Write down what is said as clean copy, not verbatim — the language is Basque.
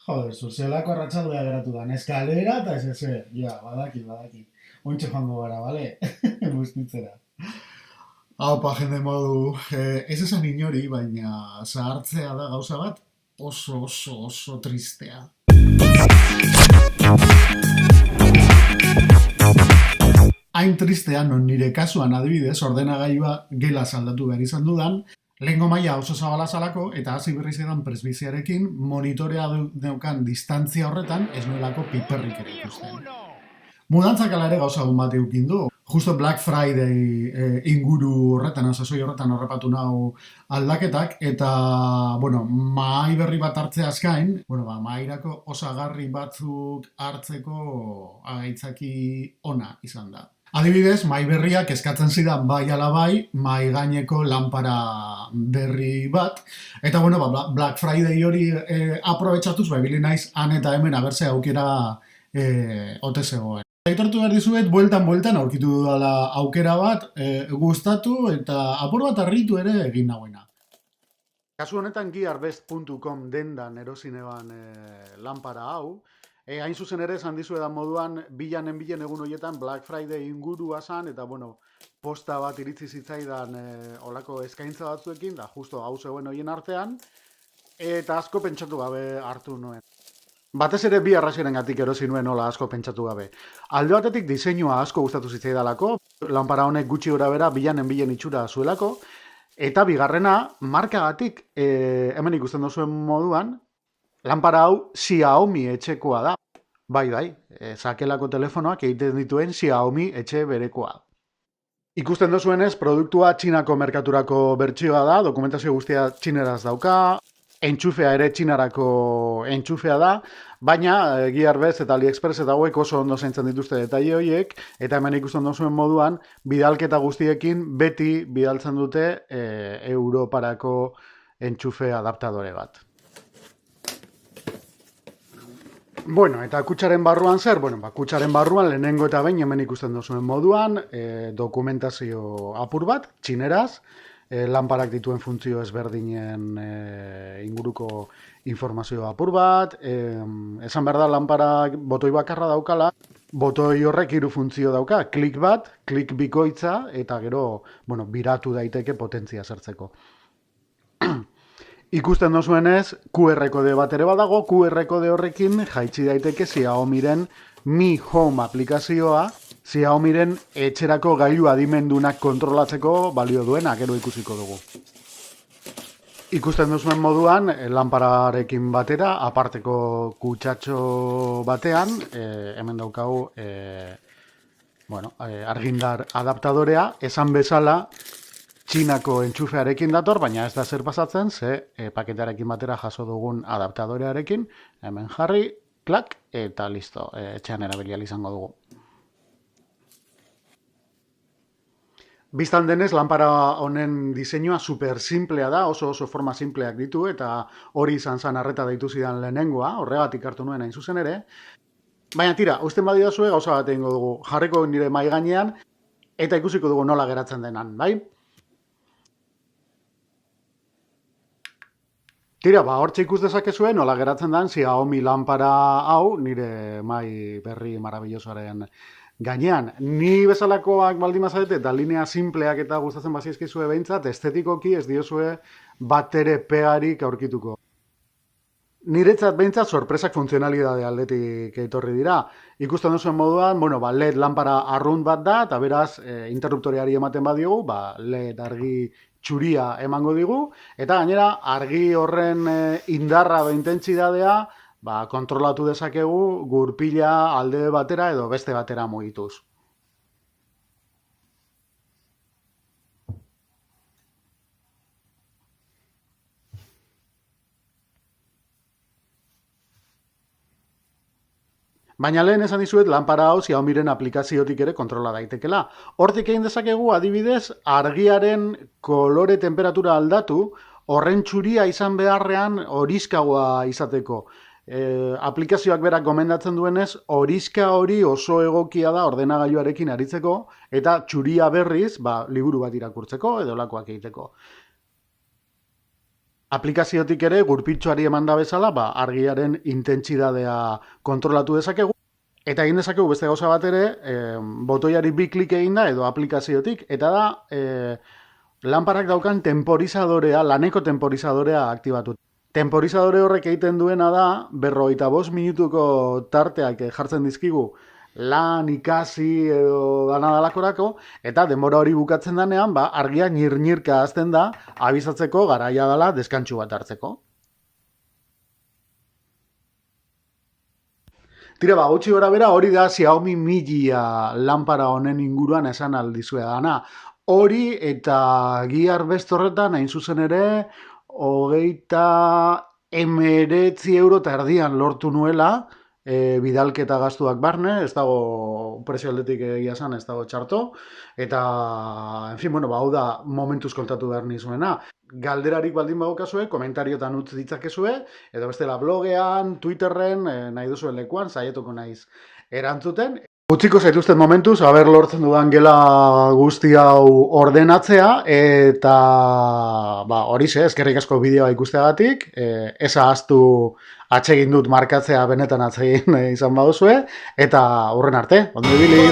Joder, zuzelako arratsaldea geratu da. Eskalera eta ez. Ja, badakit. Ontxe joango gara, bale? Bustitzera. Haupa, jende modu, ez esan inori, baina zahartzea da gauza bat oso tristea. Hain tristea non nire kasuan adibidez ordenagailua gela aldatu behar izan dudan, lehengo maila oso zabala zalako eta hasi berriz edan presbiziarekin monitorea neukan distantzia horretan ez nuelako piperrik ere ikusten. Mudantzak ala ere gauza bat eukin du. Justo Black Friday inguru horretan, sasoi horretan horrepatu nau aldaketak, eta, bueno, mahai berri bat hartzeaz gain, mahairako osagarri batzuk hartzeko aitzaki ona izan da. Adibidez, mahai berriak eskatzen zidan bai ala bai, mahai gaineko lanpara berri bat, eta, Black Friday hori aprobetxatuz, ibili naiz han eta hemen abertze aukera ote zegoen. Aitortu behar dizuet, bueltan aurkitu dudala aukera bat, gustatu eta apur bat harritu ere egin nagoena. Kasu honetan gearbest.com dendan erosineban lanpara hau, hain zuzen ere esan dizuedan moduan, bilen egun horietan Black Friday ingurua zan, eta posta bat iritsi zitzaidan olako eskaintza batzuekin, da justo hau zegoen horien artean, eta asko pentsatu gabe hartu nuen. Batez ere bi arrazoirengatik erosi nuen nola asko pentsatu gabe. Alde batetik diseinua asko gustatu zitzaidalako, lanpara honek gutxi gorabehera bilen itxura zuelako, eta bigarrena, markagatik, hemen ikusten duzuen moduan, lanpara hau Xiaomi etxekoa da. Bai, sakelako telefonoak egiten dituen Xiaomi etxe berekoa. Ikusten duzuenez, produktua Txinako merkaturako bertsioa da, dokumentazio guztia txineraz dauka, entxufea ere txinarako entxufea da, baina Gearbest eta AliExpress eta hauek oso ondo zaintzen dituzte detaile horiek, eta hemen ikusten duzuen moduan, bidalketa guztiekin beti bidaltzen dute Europarako entxufe adaptadore bat. Eta kutsaren barruan zer? Kutsaren barruan lehenengo eta behin hemen ikusten duzuen moduan, dokumentazio apur bat, txineraz, lanparak dituen funtzio ezberdinen inguruko informazio apur bat, esan behar da lanparak botoi bakarra daukala, botoi horrek 3 funtzio dauka, klik bat, klik bikoitza, eta gero, biratu daiteke potentzia sartzeko. Ikusten dozuenez, QR kode bat ere badago, QR kode horrekin jaitsi daiteke Xiaomiren Mi Home aplikazioa, Xiaomiren etxerako gailu adimendunak kontrolatzeko balio duena, gero ikusiko dugu. Ikusten duzuen moduan, lanpararekin batera, aparteko kutsatxo batean, hemen daukagu argindar adaptadorea, esan bezala, Txinako entxufearekin dator, baina ez da zer pasatzen, paketearekin batera jaso dugun adaptadorearekin, hemen jarri, klak, eta listo, etxean erabilial izango dugu. Bistan denez, lanpara honen diseinua super simplea da, oso forma simpleak ditu, eta hori izan zan arreta deitu zidan lehenengoa, horregatik hartu nuen hain zuzen ere. Baina tira, usten badidazue gauza bat egingo dugu, jarriko nire mahai gainean, eta ikusiko dugu nola geratzen denan, bai? Tira, hortxe ikus dezakezue nola geratzen den Xiaomi lanpara hau nire mahai berri marabillosoaren gainean. Ni bezalakoak baldin bazarete eta linea simpleak eta gustatzen baziezkizue behintzat, estetikoki ez diozue bat ere pegarik aurkituko. Niretzat behintzat sorpresak funtzionalidade aldetik etorri dira. Ikusten duzuen moduan, LED lanpara arrunt bat da, eta beraz, interruptoreari ematen badiogu, LED argi txuria emango digu, eta gainera argi horren indarra edo intentsitatea kontrolatu dezakegu gurpila alde batera edo beste batera mugituz. Baina lehen esan dizuet lanpara hau Xiaomiren aplikaziotik ere kontrola daitekela. Hortik egin dezakegu adibidez argiaren kolore temperatura aldatu, horren txuria izan beharrean horizkagoa izateko. Aplikazioak berak gomendatzen duenez, horizka hori oso egokia da ordenagailuarekin aritzeko, eta txuria berriz, liburu bat irakurtzeko edo lakoak egiteko. Aplikaziotik ere gurpiltxoari eman da bezala, argiaren intentsitatea kontrolatu dezakegu. Eta egin dezakegu beste gauza bat ere, botoiari bi klik egin da edo aplikaziotik, eta da lanparak daukan temporizadorea, laneko temporizadorea aktibatu. Temporizadore horrek egiten duena da, 45 minutuko tarteak jartzen dizkigu lan ikasi edo dana dalakorako, eta denbora hori bukatzen denean, argia nirnirka hazten da, abizatzeko garaia dela deskantsu bat hartzeko. Tira, gutxi gora bera, hori da Xiaomi Mijia lanpara honen inguruan esan aldizue dana. Hori eta Gear Best horretan, hain zuzen ere, 29 € eta erdian lortu nuela, bidalketa gastuak barne, ez dago prezio aldetik egia esan, ez dago txarto, eta, en fin, hau da momentuz kontatu behar nizuena. Galderarik baldin badukazue, komentariotan utz ditzakezue, edo bestela blogean, Twitterren, nahi duzuen lekuan, saietuko naiz erantzuten. Utziko zaituzten momentuz, lortzen dudan gela guzti hau ordenatzea, eta horixe, eskerrik asko bideoa ikusteagatik, ez ahaztu atsegin dut markatzea benetan atsegin izan baduzue, eta hurren arte, ondo ibili.